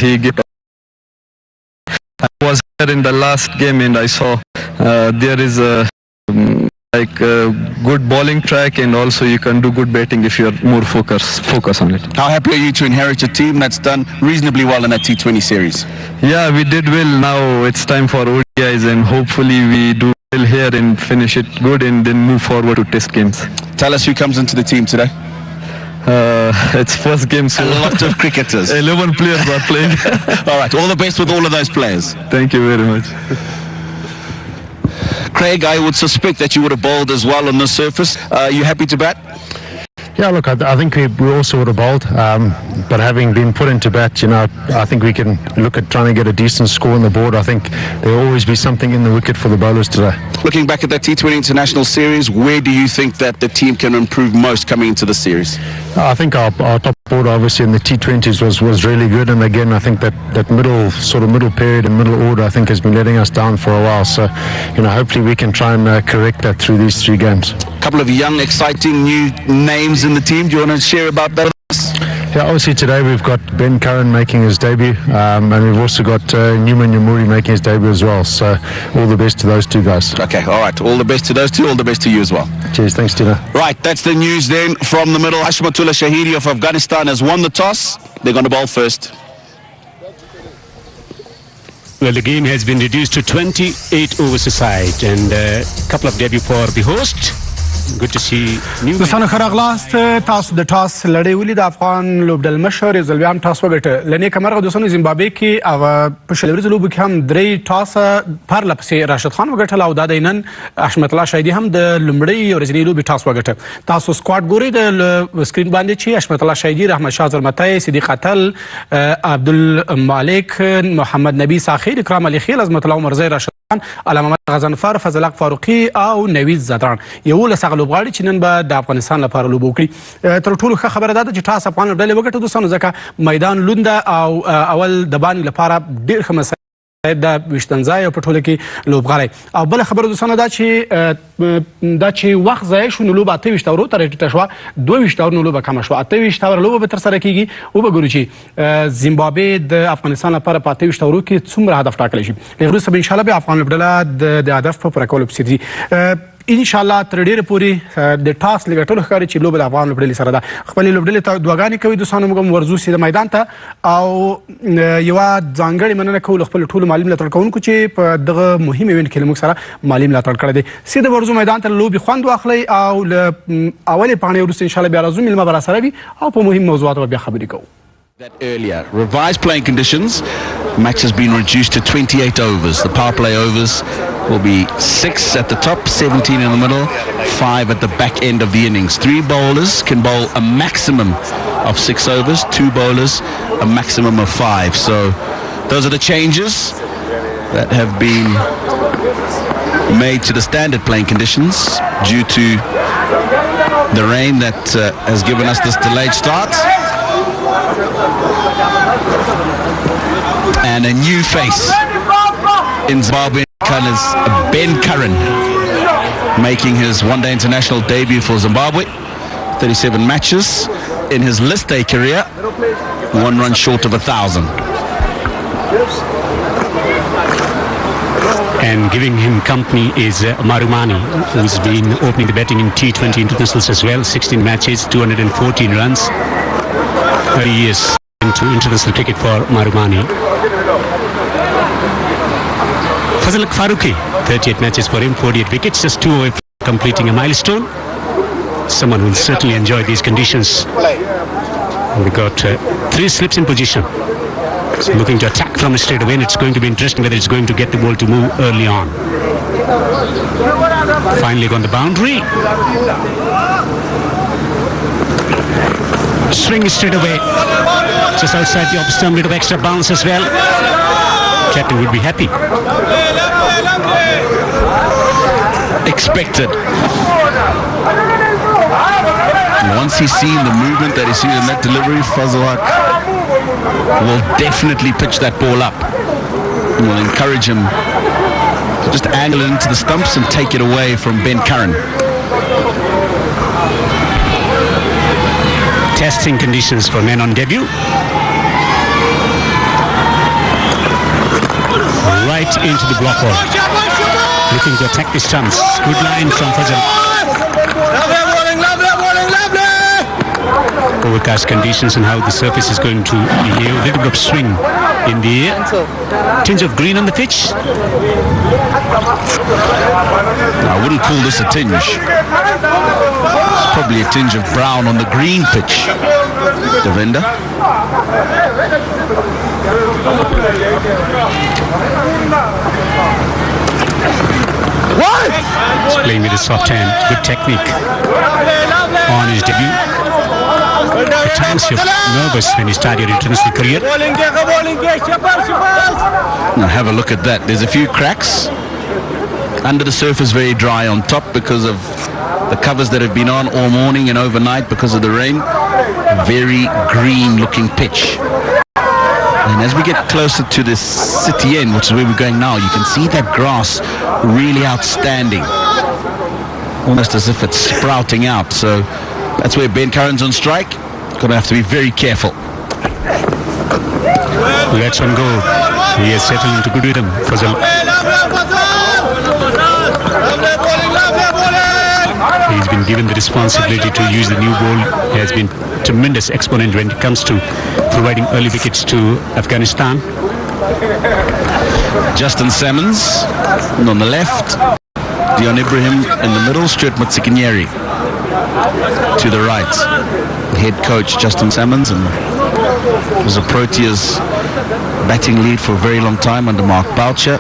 he gave. I was here in the last game and I saw there is a good bowling track, and also you can do good batting if you are more focus on it. How happy are you to inherit a team that's done reasonably well in that T20 series? Yeah, we did well. Now it's time for ODIs, and hopefully we do well here and finish it good and then move forward to test games. Tell us who comes into the team today. It's first game, so a lot of cricketers. 11 players are playing. All right, all the best with all of those players. Thank you very much. Craig, I would suspect that you would have bowled as well on the surface. Are you happy to bat? Yeah, look, I think we also would have bowled, but having been put into bat, you know, I think we can look at trying to get a decent score on the board. I think there will always be something in the wicket for the bowlers today. Looking back at that T20 International Series, where do you think that the team can improve most coming into the series? I think our top order, obviously, in the T20s was really good, and again, I think that middle period and middle order, I think, has been letting us down for a while. So, you know, hopefully we can try and correct that through these 3 games. A couple of young, exciting new names in the team. Do you want to share about that with us? Yeah, obviously today we've got Ben Curran making his debut, and we've also got Newman Yamuri making his debut as well. So all the best to those 2 guys. Okay, all right. All the best to those 2. All the best to you as well. Cheers. Thanks, Tina. Right, that's the news then from the middle. Hashmatullah Shahidi of Afghanistan has won the toss. They're going to bowl first. Well, the game has been reduced to 28 overs aside, and a couple of debut for the host. Good to see new. دوستانو ښه راغلاست. تاسو د ټاس لړۍ ولید. افغان لوبډل مشر یو ځل بیا هم ټاس وګټه. له نیکه مرغه دوستانو زیمبابوې کې او په شل ورځو لوبو کې هم 3 ټاسه پرله پسې راشد خان وګټل، او دا د نن حشمت الله شهیدي هم د لومړۍ ورځنۍ لوبې ټاس وګټه. تاسو سکواډ ګورئ د سکرین باندې چې حشمت الله شهیدي، رحمت شاه زرمتی، صدیق اتل، عبدالمالک، محمد نبی ساخیر، اکرام علي خیل، عظمت الله عمرزی، راشد علامه غضنفر، فضل حق فاروقي او نوید زدران. 11 لوبغاړي چې نن به د افغانستان لپاره لوبه وکړي. تر ټولو ښه خبره دا ده چې ټاس افغان لوبډلې وګټه دوستانو، ځکه میدان لوند او اول د باني لپاره ډېر ښه مسایل د ویشتن ځای او په ټوله کې لوبغاړی. او بله خبره دوستانو دا چې وخت ضایع شو، نو لوبه 28 اورو ته راټیټه شوه، 22 اورو نو لوبه کمه شوه، 28 اورو لوبه به ترسره کیږي. وبګورو چې زیمبابوې د افغانستان لپاره په 28 اورو کې څومره هدف ټاکلی شي. له وروسته به انشاءالله بیا افغان لوبډله د هدف په پوره کولو پسې ځي. انشاءالله تر ډیره پورې د ټاس لګټلو ښکاري چې لوبه د افغان لوبډلې سره ده. خپلې لوبډلې ته دعاګانې کوي دوستانو، موږ هم ورځو سي د میدان ته، او یوه ځانګړې مننه کوو خپل ټولو مالي ملاتړ کوونکو چې په دغه مهم ایونټ کې موږ سره مالي ملاتړ کړی دی. سیده ورځو میدان ته لوبې خوند واخلئ، او له اولې پاڼې وروسته انشاءالله بیا راځو، میلمه به راسره وي او په مهم موضوعاتو به بیا خبرې کوو. That earlier revised playing conditions, match has been reduced to 28 overs. The power play overs will be 6 at the top, 17 in the middle, 5 at the back end of the innings. 3 bowlers can bowl a maximum of 6 overs, 2 bowlers a maximum of 5. So those are the changes that have been made to the standard playing conditions due to the rain that has given us this delayed start. And a new face in Zimbabwe colours, Ben Curran, making his one-day international debut for Zimbabwe. 37 matches in his list A career, 1 run short of 1,000. And giving him company is Marumani, who's been opening the batting in T20 internationals as well. 16 matches, 214 runs. 30 years into international cricket for Marumani. Fazal Faruqi, 38 matches for him, 48 wickets, just 2 away from completing a milestone. Someone who will certainly enjoy these conditions. We got 3 slips in position. Looking to attack from straight away, and it's going to be interesting whether it's going to get the ball to move early on. Finally on the boundary. Swing straight away, just outside the off stump, bit of extra bounce as well. Captain would be happy. Expected. Once he's seen the movement that he's seen in that delivery, Fazlak will definitely pitch that ball up. He will encourage him to just angle it into the stumps and take it away from Ben Curran. Testing conditions for men on debut. right into the block wall. Looking to attack the stumps. Good line from Fazal. Overcast conditions and how the surface is going to behave. A little bit of swing in the air. Tinge of green on the pitch. I wouldn't call this a tinge. It's probably a tinge of brown on the green pitch. Devender. He's playing with his soft hand. Good technique on his debut. At times you're nervous when you start your international career. Now have a look at that. There's a few cracks. Under the surface, very dry on top because of the covers that have been on all morning and overnight because of the rain. Very green looking pitch. And as we get closer to this city end, which is where we're going now, you can see that grass really outstanding. Almost as if it's sprouting out. So that's where Ben Curran's on strike. Gonna have to be very careful. Let's one go. He has settled into good rhythm. Fazal. He's been given the responsibility to use the new ball. He has been tremendous exponent when it comes to providing early wickets to Afghanistan. Justin Salmons on the left, Dion Ibrahim in the middle, Stuart Mutsikanyeri to the right. Head coach Justin Salmons, and was a Proteas batting lead for a very long time under Mark Boucher.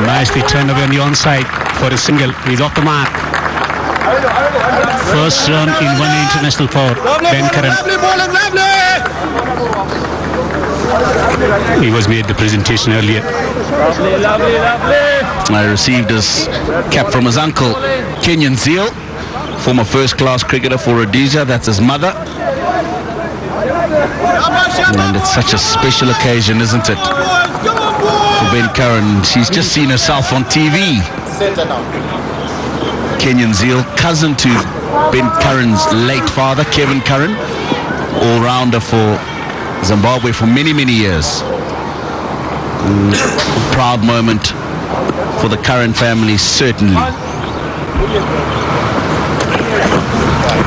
Nicely turned away on the onside for a single. He's off the mark. First run in one international for Ben Curran. He was made the presentation earlier. I received his cap from his uncle, Kenyan Zeal, former first-class cricketer for Rhodesia. That's his mother. And it's such a special occasion, isn't it, for Ben Curran? She's just seen herself on TV. Kenyan Zeal, cousin to Ben Curran's late father, Kevin Curran, all-rounder for Zimbabwe for many, many years. Proud moment for the Curran family, certainly.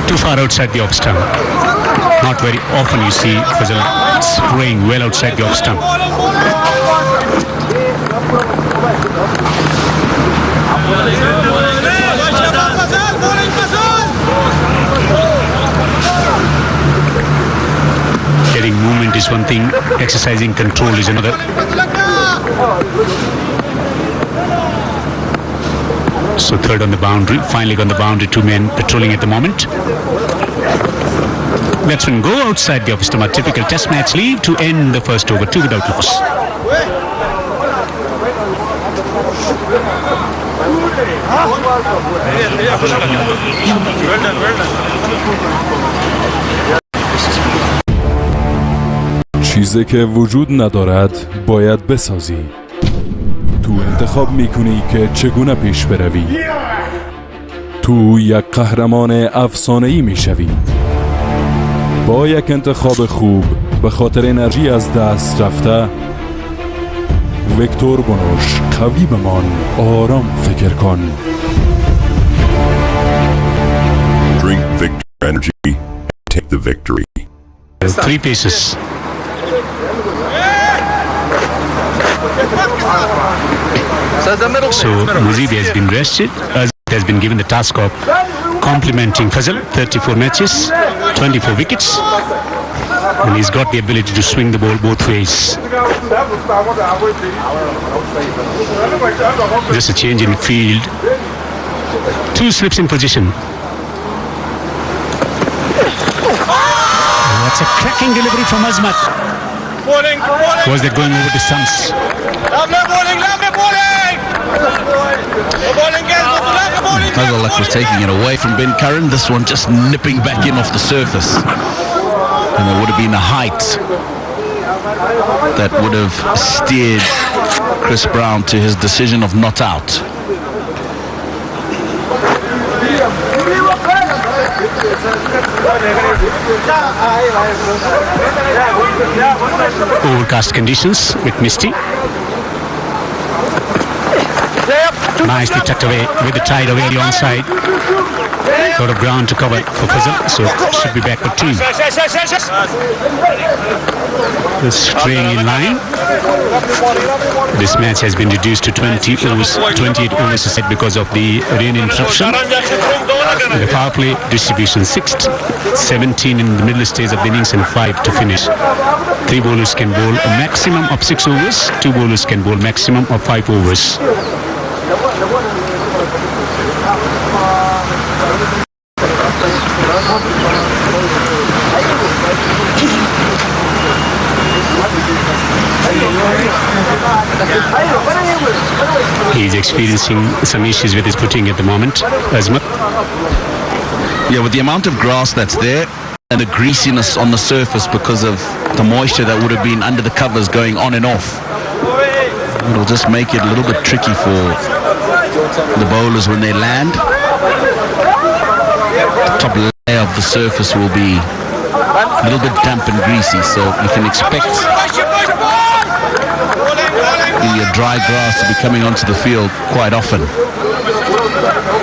Too far outside the off stump. Not very often you see Fazal spraying well outside the off stump. Getting movement is one thing, exercising control is another. So third on the boundary, finally on the boundary, two men patrolling at the moment. Batsmen go outside the off stump, a typical test match leave to end the first over, 2 without loss. چیزی که وجود ندارد باید بسازی. تو انتخاب میکنی که چگونه پیش بروی. تو یک قهرمان افسانه‌ای میشوی. با یک انتخاب خوب به خاطر انرژی از دست رفته، ویکتور بنوش، قوی بمان، آرام فکر کن. Drink Victor Energy, take the victory. 3 pieces. So Muzibi has been rested, has been given the task of complementing Fazal, 34 matches, 24 wickets, and he's got the ability to swing the ball both ways. Just a change in field. 2 slips in position. That's a cracking delivery from Azmat. Was that going over the stumps? Fazalak was taking it away from Ben Curran. This one just nipping back in off the surface. And it would have been the height that would have steered Chris Brown to his decision of not out. Overcast conditions with misty. Nicely tucked away with the tide away the onside. A lot of ground to cover for Fazal, so should be back for two. Straying in line. This match has been reduced to 28 overs because of the rain interruption. The power play distribution 6th, 17 in the middle stage of the innings and 5 to finish. 3 bowlers can bowl a maximum of 6 overs, 2 bowlers can bowl maximum of 5 overs. He's experiencing some issues with his putting at the moment, Azmat. Yeah, with the amount of grass that's there and the greasiness on the surface because of the moisture that would have been under the covers going on and off, it'll just make it a little bit tricky for the bowlers when they land. The top layer of the surface will be a little bit damp and greasy, so you can expect the dry grass to be coming onto the field quite often,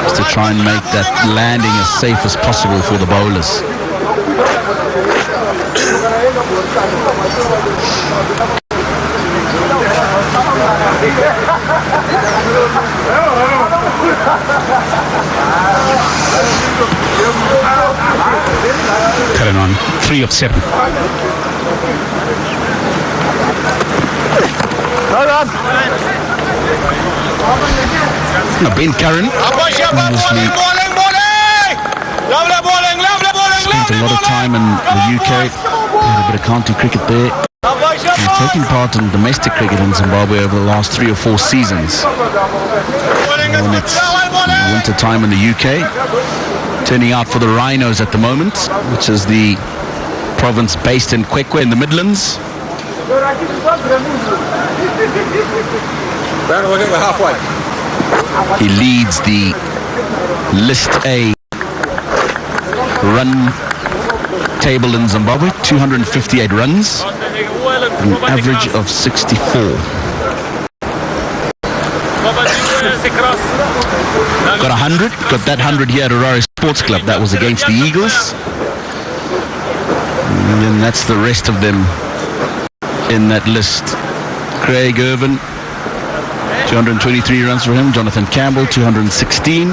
just to try and make that landing as safe as possible for the bowlers. Curran on 3 of 7. Ben Curran obviously spent a lot of time in the UK, played a bit of county cricket there, and taking part in domestic cricket in Zimbabwe over the last 3 or 4 seasons. When it's winter time in the UK, turning out for the Rhinos at the moment, which is the province based in Kwekwe in the Midlands. He leads the List A run table in Zimbabwe, 258 runs, an average of 64. Got 100, got that 100 here at Harare Sports Club. That was against the Eagles. And then that's the rest of them in that list. Craig Irvin, 223 runs for him. Jonathan Campbell, 216.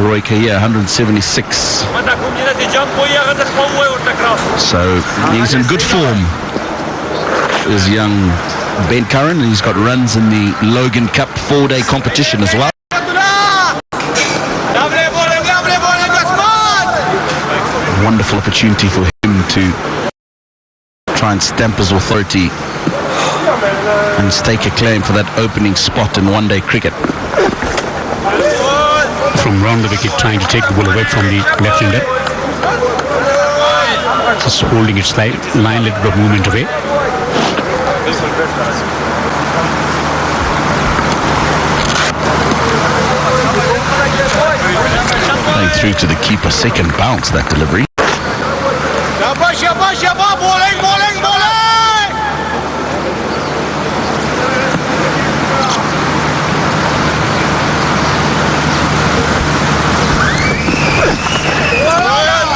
Roy Kaya, 176. So he's in good form, is young Ben Curran. He's got runs in the Logan Cup 4-day competition as well. Wonderful opportunity for him to try and stamp his authority and stake a claim for that opening spot in one-day cricket. From round the wicket, trying to take the ball away from the left-hander. Just holding its line, let the movement away. Playing through to the keeper, second bounce, that delivery.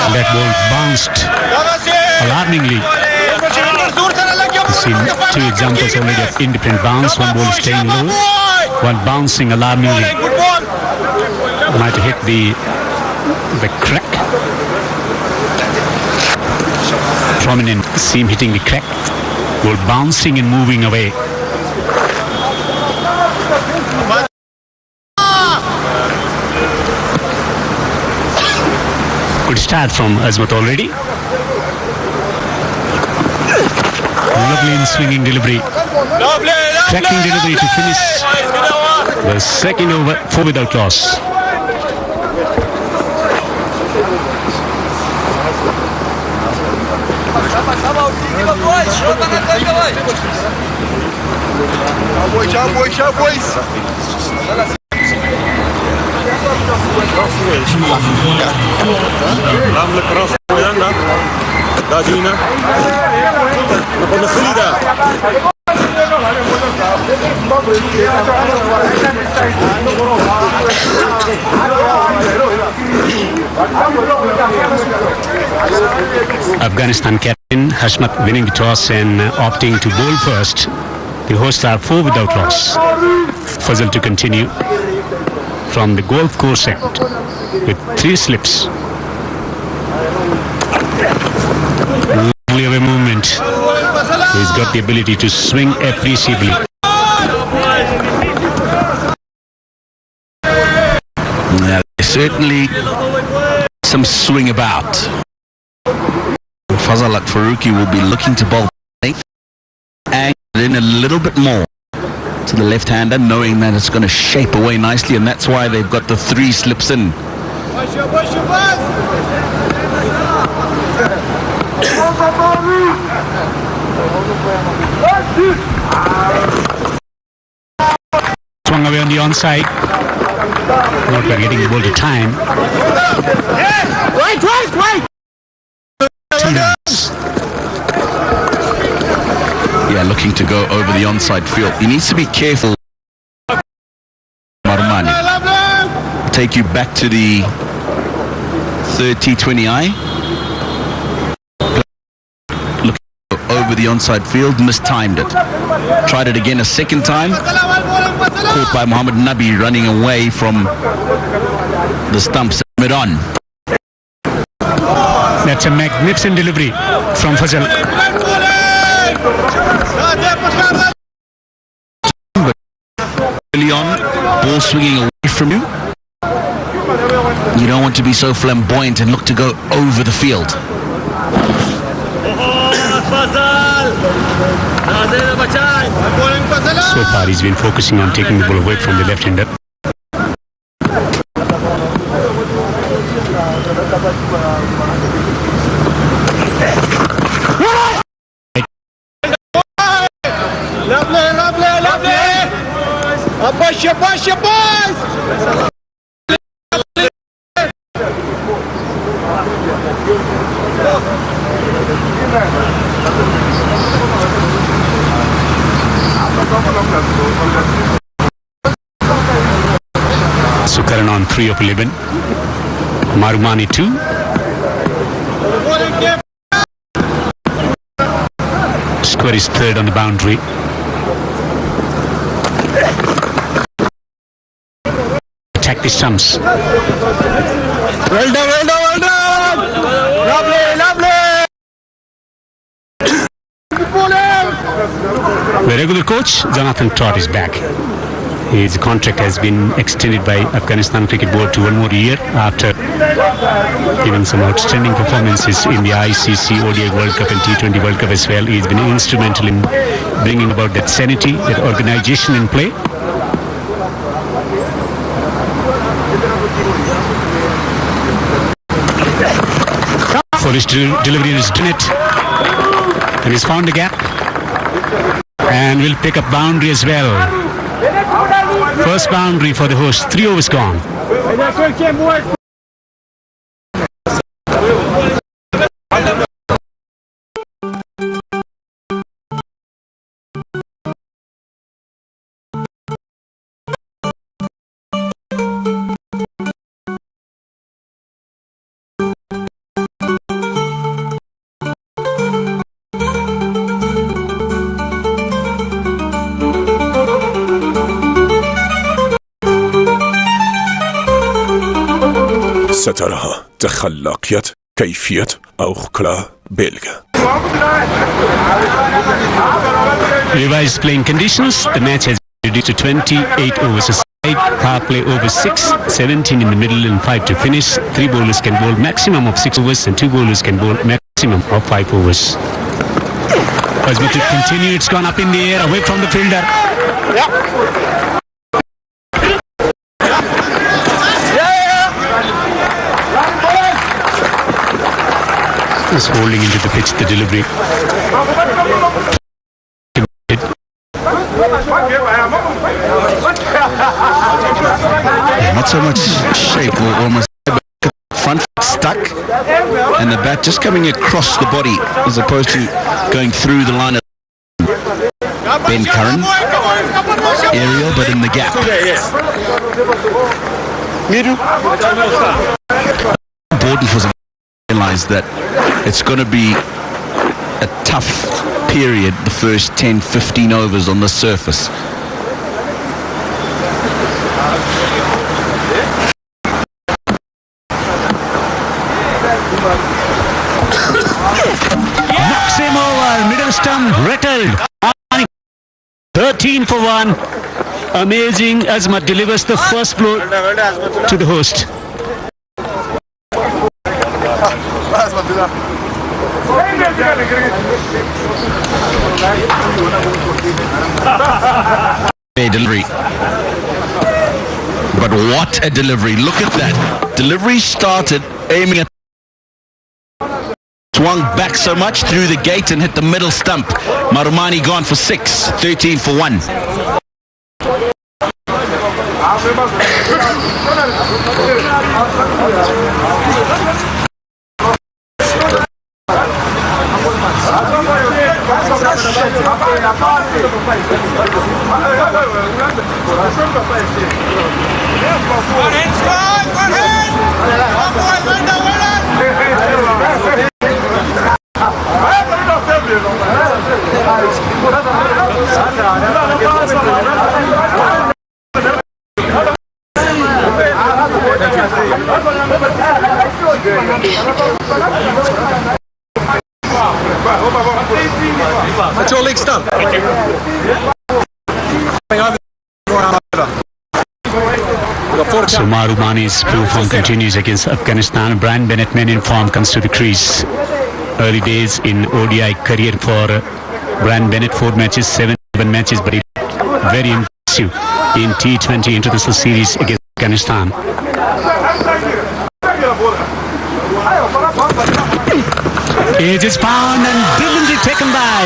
That ball bounced alarmingly. We've seen 2 examples already of independent bounce. One ball staying low, one bouncing alarmingly. Might have hit the crack. Prominent seam hitting the crack. Ball bouncing and moving away. Good start from Azmat already. Lovely in swinging delivery. Cracking delivery to finish the second over, 4 without loss. Afghanistan captain Hashmat winning the toss and opting to bowl first. The hosts are 4 without loss. Fazal to continue from the golf course end with 3 slips. Lovely away movement. He's got the ability to swing appreciably. Yeah, certainly some swing about. Fazal Faruqi will be looking to bowl length and in a little bit more to the left-hander, knowing that it's going to shape away nicely, and that's why they've got the 3 slips in. Swung away on the onside. Not by getting the ball to time. Right. 2 runs. Yeah, looking to go over the onside field. He needs to be careful. Marmani. Take you back to the third T20I. Looking to go over the onside field, mistimed it. Tried it again a second time. Caught by Mohammad Nabi running away from the stumps. Mid-on. That's a magnificent delivery from Fazal. Early on, ball swinging away from you. You don't want to be so flamboyant and look to go over the field. So far he's been focusing on taking the ball away from the left-hander. Push your boys! Sukaran on 3 of 11. Marumani 2. Square is 3rd on the boundary. Attack the stumps. Well done! Lovely! The regular coach, Jonathan Trott, is back. His contract has been extended by Afghanistan Cricket Board to 1 more year after giving some outstanding performances in the ICC ODI World Cup and T20 World Cup as well. He's been instrumental in bringing about that sanity, that organization in play. For his delivery is done it, and he's found a gap and will pick up boundary as well. First boundary for the host. 3 overs gone. سترها تخلاقيت كيفية أو خكلا بيلغا. Revised playing conditions. The match has been reduced to 28 overs a side. Power play over 6, 17 in the middle and 5 to finish. 3 bowlers can bowl maximum of 6 overs and 2 bowlers can bowl maximum of 5 overs. As we to continue, it's gone up in the air away from the fielder. Is holding into the pitch the delivery. not so much shape, or almost front foot stuck, and the bat just coming across the body as opposed to going through the line of Ben Curran. Aerial, but in the gap. Important for them to realize that it's going to be a tough period, the first 10-15 overs on the surface. Knocks him over, middle stump rattled. 13 for 1. Amazing. Azmat delivers the first blow to the host. Delivery. But what a delivery. Look at that. Delivery started aiming at, swung back so much through the gate and hit the middle stump. Marumani gone for 6, 13 for 1. That's your leg stump. So Marumani's poor form continues against Afghanistan. Brian Bennett, men in form, comes to the crease. Early days in ODI career for Brian Bennett, 4 matches, 7 matches, but very impressive in T20 International Series against Afghanistan. It is found and brilliantly taken by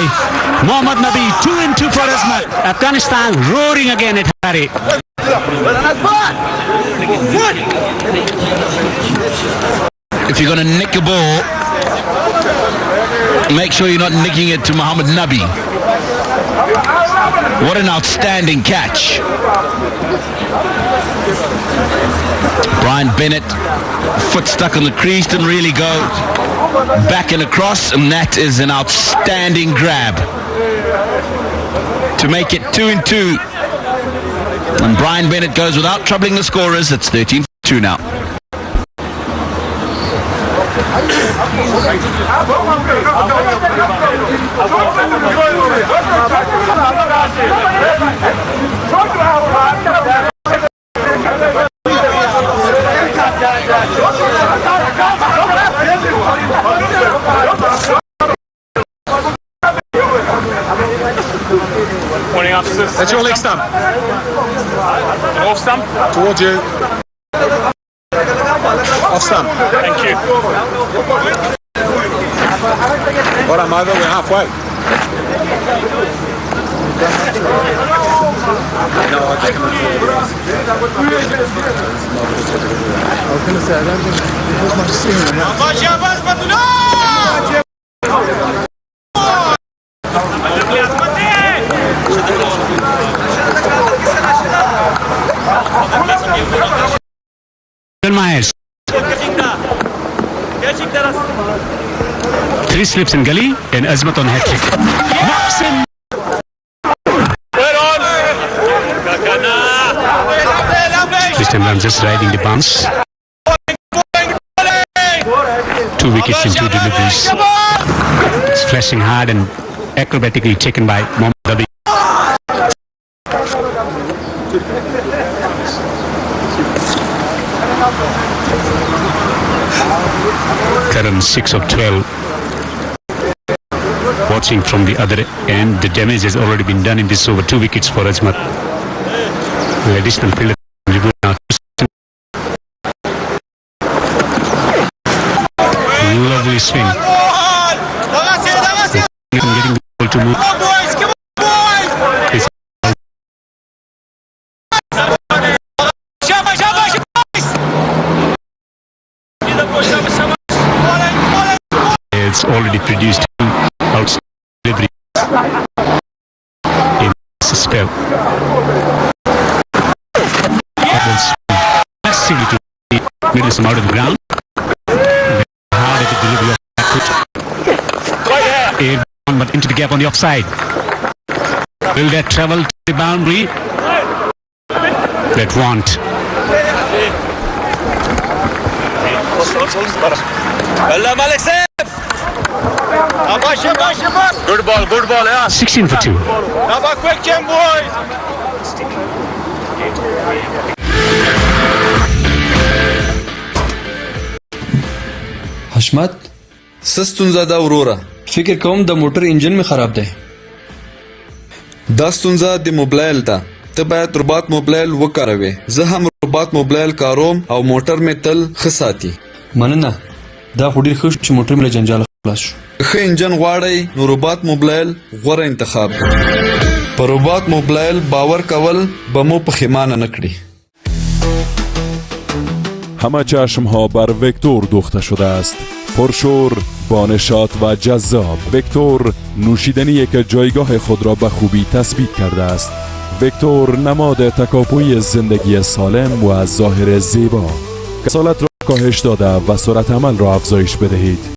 Mohammad Nabi. 2 and 2 for Azmat. Afghanistan roaring again at Harry. If you're going to nick a ball, make sure you're not nicking it to Mohammad Nabi. What an outstanding catch. Brian Bennett, foot stuck on the crease, didn't really go back and across, and that is an outstanding grab to make it 2 and 2. And Brian Bennett goes without troubling the scorers. It's 13-2 now. That's your leg stump. Off stump. Towards you. Off stump. Thank you. Well done, Mova. We're halfway. No, I just come I was going to say, I don't think there's much seeing in that. Myers. 3 slips in gully and Azmat on hat-trick. Knocks him. This time I'm just riding the bounce. 2 wickets in 2 deliveries. It's flashing hard and acrobatically taken by Mohammad Nabi. Karan 6 of 12. Watching from the other end, the damage has already been done in this over. 2 wickets for Azmat. The additional fielder now. Lovely swing. Getting the ball to move. has already produced 2 outstanding deliveries in this spell. Massively to the middle some out of the ground. Hard at the delivery of that air but into the gap on the offside. Will that travel to the boundary? That won't. Good ball, yeah. 16 for 2. Have a quick game, boys. حشمت ستونزه ده وروره فکر کوم د موټر انجن می خراب دی دا ستونزه د موبایل ده ته باید رباط موبایل وکاروې زه هم رباط موبایل کاروم او موټر می تل ښه ساتي مننه دا خو ډېر ښه شو چې موټر مې له جنجاله خلاص شو ښه انجن غواړئ نو رباط موبایل غوره انتخاب دی په رباط موبایل باور کول به مو پښیمانه نه کړي همه چشم ها بر ویکتور دوخته شده است پرشور با نشاط و جذاب ویکتور نوشیدنی که جایگاه خود را به خوبی تثبیت کرده است ویکتور نماد تکاپوی زندگی سالم و ظاهر زیبا کسالت را کاهش داده و سرعت عمل را افزایش بدهید